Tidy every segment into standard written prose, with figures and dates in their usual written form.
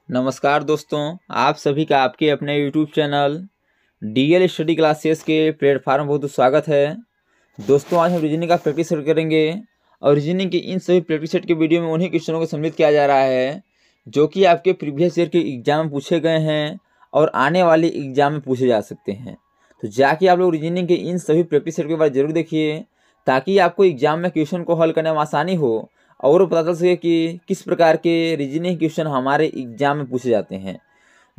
नमस्कार दोस्तों, आप सभी का आपके अपने YouTube channel DL study classes के प्लेटफार्म बहुत स्वागत है। दोस्तों, आज हम रीजनिंग का प्रैक्टिस सेट करेंगे और रीजनिंग के इन सभी प्रैक्टिस सेट के वीडियो में उन्हीं क्वेश्चनों को सम्मिलित किया जा रहा है जो कि आपके प्रीवियस ईयर के एग्जाम में पूछे गए हैं और आने वाले एग्जाम में पूछे जा सकते हैं। तो जाके आप लोग रीजनिंग के इन सभी प्रैक्टिस सेट के बारे जरूर देखिए ताकि आपको एग्जाम में क्वेश्चन को हल करने में आसानी हो और पता चल सके कि किस प्रकार के रीजनिंग क्वेश्चन हमारे एग्जाम में पूछे जाते हैं।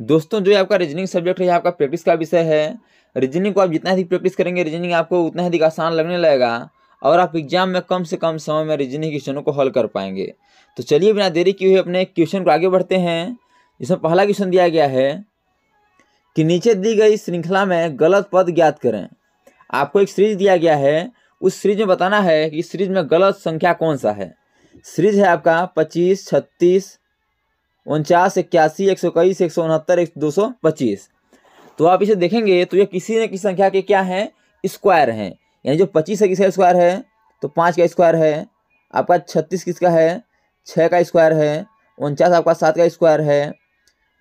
दोस्तों, जो आपका रीजनिंग सब्जेक्ट है, आपका प्रैक्टिस का विषय है। रीजनिंग को आप जितना अधिक प्रैक्टिस करेंगे, रीजनिंग आपको उतना अधिक आसान लगने लगेगा और आप एग्जाम में कम से कम समय में रीजनिंग क्वेश्चनों को हल कर पाएंगे। तो चलिए बिना देरी किए हुए अपने क्वेश्चन को आगे बढ़ते हैं। इसमें पहला क्वेश्चन दिया गया है कि नीचे दी गई श्रृंखला में गलत पद ज्ञात करें। आपको एक सीरीज दिया गया है, उस सीरीज में बताना है कि इस सीरीज में गलत संख्या कौन सा है। सीरीज है आपका 25, 36, 49, 81, 121, 169, 225। तो आप इसे देखेंगे तो ये किसी न किसी संख्या के क्या हैं, स्क्वायर हैं। यानी जो 25 है किसका स्क्वायर है, तो 5 का स्क्वायर है। आपका 36 किसका है, 6 का स्क्वायर है। 49 आपका 7 का स्क्वायर है।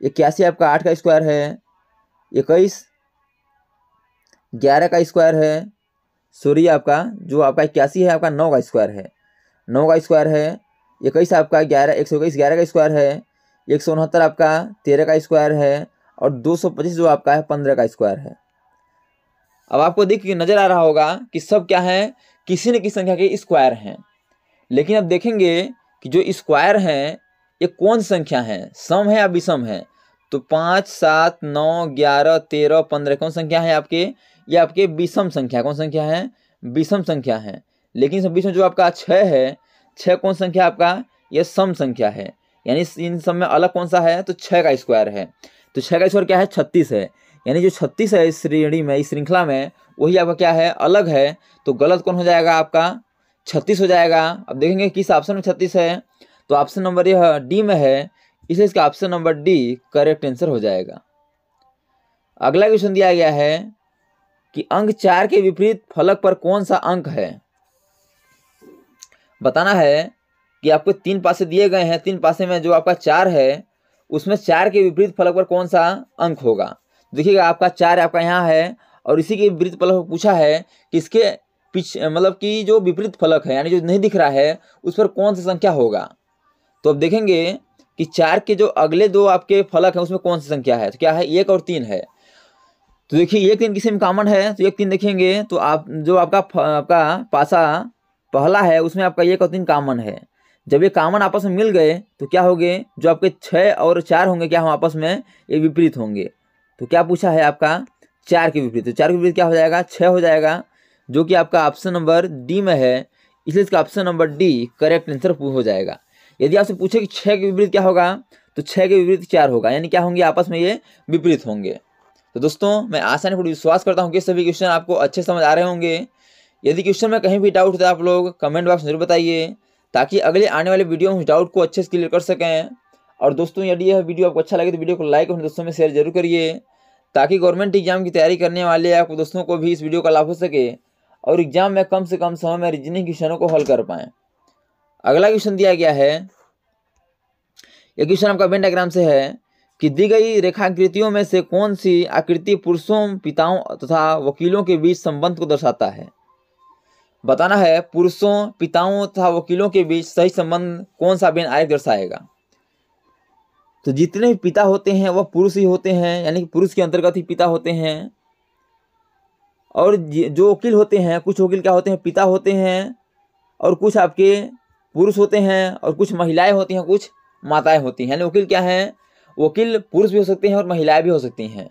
81 आपका 8 का स्क्वायर है। 21 11 का स्क्वायर है। सॉरी, आपका जो आपका 81 है आपका 9 का स्क्वायर है। 9 का स्क्वायर है। 21 आपका 121 11 का स्क्वायर है। 169 आपका 13 का स्क्वायर है और 225 जो आपका है 15 का स्क्वायर है। अब आपको देख के नजर आ रहा होगा कि सब क्या है, किसी न किसी संख्या के स्क्वायर हैं। लेकिन अब देखेंगे कि जो स्क्वायर हैं ये कौन संख्या है, सम है या विषम है। तो 5, 7, 9, 11, 13, 15 कौन संख्या है आपके, ये आपके विषम संख्या। कौन संख्या है, विषम संख्या है। लेकिन इस बीच में जो आपका 6 है, 6 कौन संख्या आपका, यह सम संख्या है। यानी इन सब में अलग कौन सा है, तो 6 का स्क्वायर है। तो 6 का स्क्वायर क्या है, 36 है। यानी जो 36 है इस श्रेणी में, इस श्रृंखला में, वही आपका क्या है, अलग है। तो गलत कौन हो जाएगा, आपका 36 हो जाएगा। अब देखेंगे किस ऑप्शन में 36 है, तो ऑप्शन नंबर यह डी में है, इसलिए इसका option number D correct answer हो जाएगा। अगला क्वेश्चन दिया गया है कि अंक 4 के विपरीत फलक पर कौन सा अंक है। बताना है कि आपको 3 पासे दिए गए हैं, 3 पासे में जो आपका 4 है उसमें 4 के विपरीत फलक पर कौन सा अंक होगा। देखिएगा आपका 4 आपका यहाँ है और इसी के विपरीत फलक पर पूछा है कि इसके पीछे मतलब कि जो विपरीत फलक है यानी जो नहीं दिख रहा है उस पर कौन सा संख्या होगा। तो अब देखेंगे कि 4 के जो अगले दो आपके फलक हैं उसमें कौन सी संख्या है। तो क्या है, 1 और 3 है। तो देखिए 1 3 किसी में कॉमन है, तो 1 3 देखेंगे तो आप जो आपका पासा पहला है उसमें आपका 1 और 3 कॉमन है। जब ये कॉमन आपस में मिल गए तो क्या होंगे, जो आपके 6 और 4 होंगे क्या हम आपस में ये विपरीत होंगे। तो क्या पूछा है आपका 4 के विपरीत, तो 4 के विपरीत क्या हो जाएगा, 6 हो जाएगा, जो कि आपका ऑप्शन नंबर डी में है। इसलिए इसका option number D correct answer हो जाएगा। यदि आपसे पूछे कि 6 के विपरीत क्या होगा, तो 6 के विपरीत 4 होगा, यानी क्या होंगे, आपस में ये विपरीत होंगे। तो दोस्तों, मैं आसानी पूर्वक विश्वास करता हूँ कि सभी क्वेश्चन आपको अच्छे समझ आ रहे होंगे। यदि क्वेश्चन में कहीं भी डाउट होता है आप लोग कमेंट बॉक्स में जरूर बताइए ताकि अगले आने वाले वीडियो में उस डाउट को अच्छे से क्लियर कर सकें। और दोस्तों, यदि यह वीडियो आपको अच्छा लगे तो वीडियो को लाइक और दोस्तों में शेयर जरूर करिए ताकि गवर्नमेंट एग्जाम की तैयारी करने वाले आपको दोस्तों को भी इस वीडियो का लाभ हो सके और एग्जाम में कम से कम समय में रीजनिंग क्वेश्चनों को हल कर पाएँ। अगला क्वेश्चन दिया गया है, यह क्वेश्चन आपका वेन डायग्राम से है कि दी गई रेखाकृतियों में से कौन सी आकृति पुरुषों, पिताओं तथा वकीलों के बीच संबंध को दर्शाता है। बताना है पुरुषों, पिताओं तथा वकीलों के बीच सही संबंध कौन सा वेन आरेख दर्शाएगा। तो जितने भी पिता होते हैं वह पुरुष ही होते हैं, यानी कि पुरुष के अंतर्गत ही पिता होते हैं। और जो वकील होते हैं, कुछ वकील क्या होते हैं, पिता होते हैं और कुछ आपके पुरुष होते हैं और कुछ महिलाएं होती हैं, कुछ माताएं होती हैं। यानी वकील क्या है, वकील पुरुष भी हो सकते हैं और महिलाएं भी हो सकती हैं।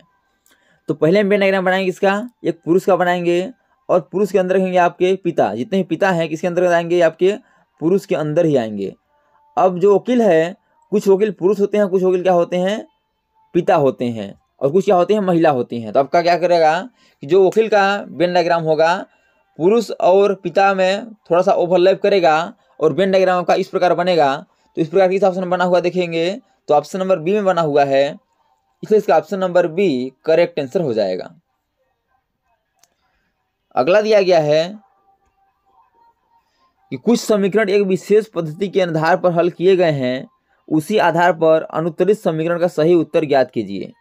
तो पहले हम वेन डायग्राम बनाएंगे, इसका एक पुरुष का बनाएंगे और पुरुष के अंदर रहेंगे आपके पिता। जितने भी पिता हैं किसके अंदर आएंगे, आपके पुरुष के अंदर ही आएंगे। अब जो वकील है, कुछ वकील पुरुष होते हैं, कुछ वकील क्या होते हैं, पिता होते हैं और कुछ क्या होते हैं, महिला होती हैं। तो आपका क्या करेगा कि जो वकील का वेन डायग्राम होगा पुरुष और पिता में थोड़ा सा ओवरलैप करेगा और वेन डायग्राम का इस प्रकार बनेगा। तो इस प्रकार किस ऑप्शन में बना हुआ देखेंगे तो ऑप्शन नंबर बी में बना हुआ है, इसलिए इसका option number B correct answer हो जाएगा। अगला दिया गया है कि कुछ समीकरण एक विशेष पद्धति के आधार पर हल किए गए हैं, उसी आधार पर अनुत्तरित समीकरण का सही उत्तर ज्ञात कीजिए।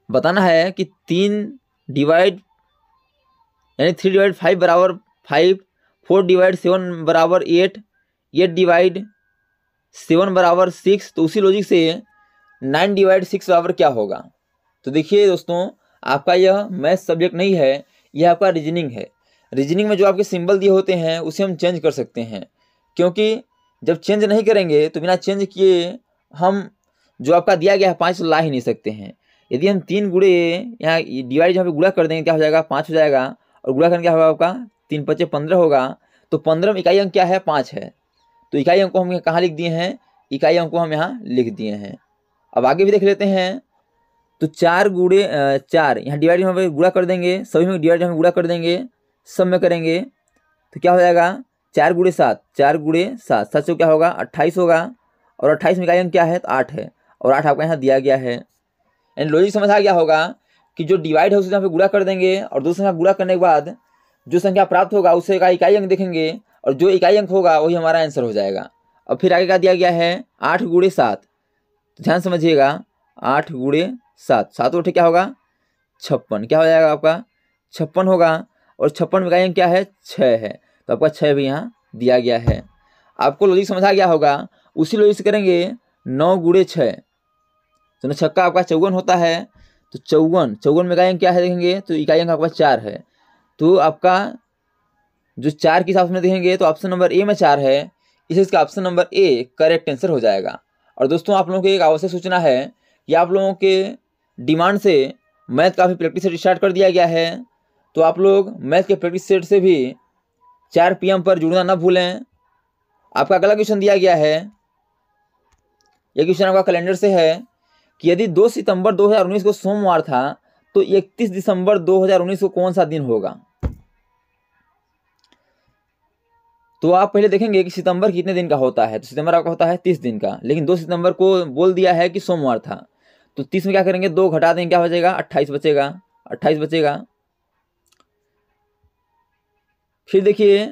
बताना है कि 3 डिवाइड 5 बराबर 5, 4 डिवाइड 7 बराबर 8, 8 डिवाइड 7 बराबर 6। तो उसी लॉजिक से 9 डिवाइड 6 बराबर क्या होगा। तो देखिए दोस्तों, आपका यह मैथ सब्जेक्ट नहीं है, यह आपका रीजनिंग है। रीजनिंग में जो आपके सिंबल दिए होते हैं उसे हम चेंज कर सकते हैं, क्योंकि जब चेंज नहीं करेंगे तो बिना चेंज किए हम जो आपका दिया गया है 5 ला ही नहीं सकते हैं। यदि हम 3 गुणे यहाँ डिवाइड जहाँ पे गुणा कर देंगे क्या हो जाएगा, 5 हो जाएगा, और गुणा करने क्या होगा आपका 3 × 5 = 15 होगा। तो 15 में इकाई अंक क्या है, 5 है। तो इकाई अंक को हम कहाँ लिख दिए हैं, इकाई अंक को हम यहाँ लिख दिए हैं। अब आगे भी देख लेते हैं। तो 4 गुणे 4 यहाँ डिवाइड यहाँ पे गुणा कर देंगे, सभी में डिवाइड यहाँ गुणा कर देंगे, सब में करेंगे तो क्या हो जाएगा 4 × 7, 4 × 7, 7 से क्या होगा 28 होगा, और 28 में इकाई अंक क्या है, तो 8 है, और 8 आपका यहाँ दिया गया है। एंड लॉजिक समझ आ गया होगा कि जो डिवाइड है उसे यहाँ पे गुणा कर देंगे, और दूसरे संख्या गुणा करने के बाद जो संख्या प्राप्त होगा उससे का इकाई अंक देखेंगे, और जो इकाई अंक होगा वही हमारा आंसर हो जाएगा। अब फिर आगे क्या दिया गया है, 8 × 7। तो ध्यान समझिएगा, 8 × 7, 7 उठे क्या होगा 56, क्या हो जाएगा आपका 56 होगा, और 56 में इकाई अंक क्या है 6 है, तो आपका 6 भी यहाँ दिया गया है। आपको लॉजिक समझ आ गया होगा। उसी लॉजिक से करेंगे 9 × 6, तो 9 छक्का आपका 54 होता है। तो 54 में इकाई अंक क्या है देखेंगे, तो इकाई अंक आपका 4 है। तो आपका जो 4 के हिसाब से देखेंगे तो ऑप्शन नंबर ए में 4 है, इसलिए इसका option number A correct answer हो जाएगा। और दोस्तों आप लोगों को एक आवश्यक सूचना है कि आप लोगों के डिमांड से मैथ काफ़ी प्रैक्टिस सेट स्टार्ट कर दिया गया है, तो आप लोग मैथ के प्रैक्टिस सेट से भी 4 PM पर जुड़ना ना भूलें। आपका अगला क्वेश्चन दिया गया है, यह क्वेश्चन आपका कैलेंडर से है कि यदि 2 सितंबर 2019 को सोमवार था तो 31 दिसंबर 2019 को कौन सा दिन होगा। तो आप पहले देखेंगे कि सितंबर कितने दिन का होता है। तो सितंबर आपका होता है 30 दिन का, लेकिन 2 सितंबर को बोल दिया है कि सोमवार था, तो 30 में क्या करेंगे 2 घटा देंगे, क्या बचेगा 28 बचेगा, 28 बचेगा। फिर देखिए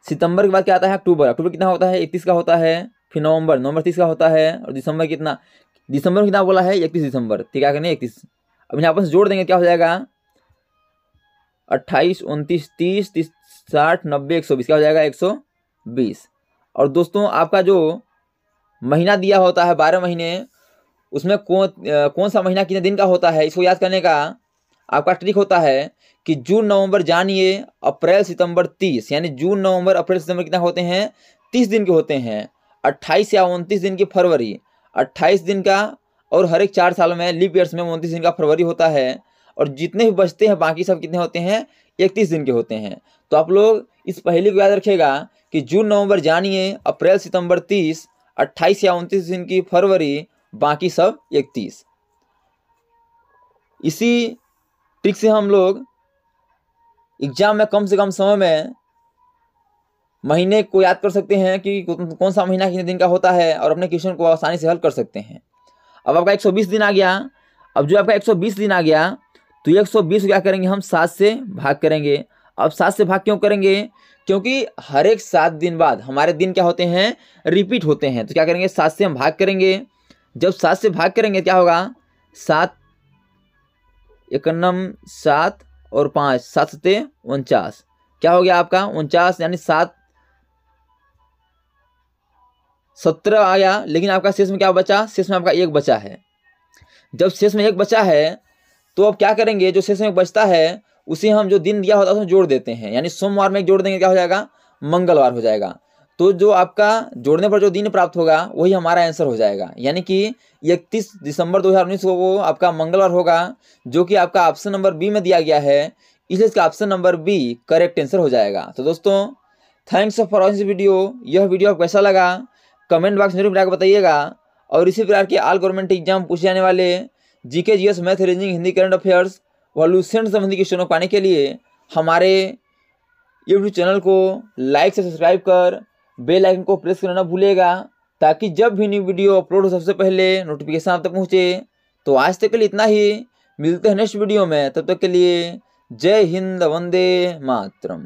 सितंबर के बाद क्या आता है अक्टूबर, अक्टूबर कितना होता है 31 का होता है। फिर नवंबर 30 का होता है, और दिसंबर कितना, दिसंबर में कितना बोला है 31 दिसंबर, ठीक है, 31। अब यहाँ आपस जोड़ देंगे क्या हो जाएगा 28, 29, 30, 30, 60, 90, 120, क्या हो जाएगा 120। और दोस्तों आपका जो महीना दिया होता है 12 महीने, उसमें कौन सा महीना कितने दिन का होता है, इसको याद करने का आपका ट्रिक होता है कि जून नवंबर जानिए, अप्रैल सितंबर 30, यानी जून नवंबर अप्रैल सितंबर कितना होते हैं 30 दिन के होते हैं। 28 या 29 दिन की फरवरी 28 दिन का, और हर एक 4 साल में लीप ईयर्स में 29 दिन का फरवरी होता है, और जितने भी बचते हैं बाकी सब कितने होते हैं 31 दिन के होते हैं। तो आप लोग इस पहेली को याद रखिएगा कि जून नवंबर जानिए, अप्रैल सितंबर 30, 28 या 29 दिन की फरवरी, बाकी सब 31। इसी ट्रिक से हम लोग एग्जाम में कम से कम समय में महीने को याद कर सकते हैं कि कौन सा महीना कितने दिन का होता है, और अपने क्वेश्चन को आसानी से हल कर सकते हैं। अब आपका 120 दिन आ गया। अब जो आपका 120 दिन आ गया तो 120 क्या करेंगे हम 7 से भाग करेंगे। अब 7 से भाग क्यों करेंगे, क्योंकि हर एक 7 दिन बाद हमारे दिन क्या होते हैं रिपीट होते हैं। तो क्या करेंगे 7 से हम भाग करेंगे। जब 7 से भाग करेंगे क्या होगा 7 एकन्नम 7 और 5, 7 सत्ते 49, क्या हो गया आपका 49, यानी 7 17 आया। लेकिन आपका शेष में क्या बचा, शेष में आपका 1 बचा है। जब शेष में 1 बचा है तो अब क्या करेंगे, जो शेष में 1 बचता है उसे हम जो दिन दिया होता है उसमें जोड़ देते हैं, यानी सोमवार में 1 जोड़ देंगे क्या हो जाएगा मंगलवार हो जाएगा। तो जो आपका जोड़ने पर जो दिन प्राप्त होगा वही हमारा आंसर हो जाएगा, यानी कि 31 दिसंबर 2019 को वो आपका मंगलवार होगा, जो कि आपका ऑप्शन नंबर बी में दिया गया है, इसलिए इसका option number B correct answer हो जाएगा। तो दोस्तों थैंक्स फॉर वॉचिंग वीडियो। यह वीडियो आपको कैसा लगा कमेंट बॉक्स में जरूर बताइएगा, और इसी प्रकार के ऑल गवर्नमेंट एग्जाम पूछे जाने वाले GK, GS, math, reasoning, Hindi, current affairs व लूसेंट संबंधी क्वेश्चनों को पाने के लिए हमारे यूट्यूब चैनल को लाइक से सब्सक्राइब कर बेल आइकन को प्रेस करना भूलिएगा, ताकि जब भी न्यू वीडियो अपलोड हो सबसे पहले नोटिफिकेशन आप तक पहुँचे। तो आज तक के लिए इतना ही, मिलते हैं नेक्स्ट वीडियो में, तब तक के लिए जय हिंद, वंदे मातरम।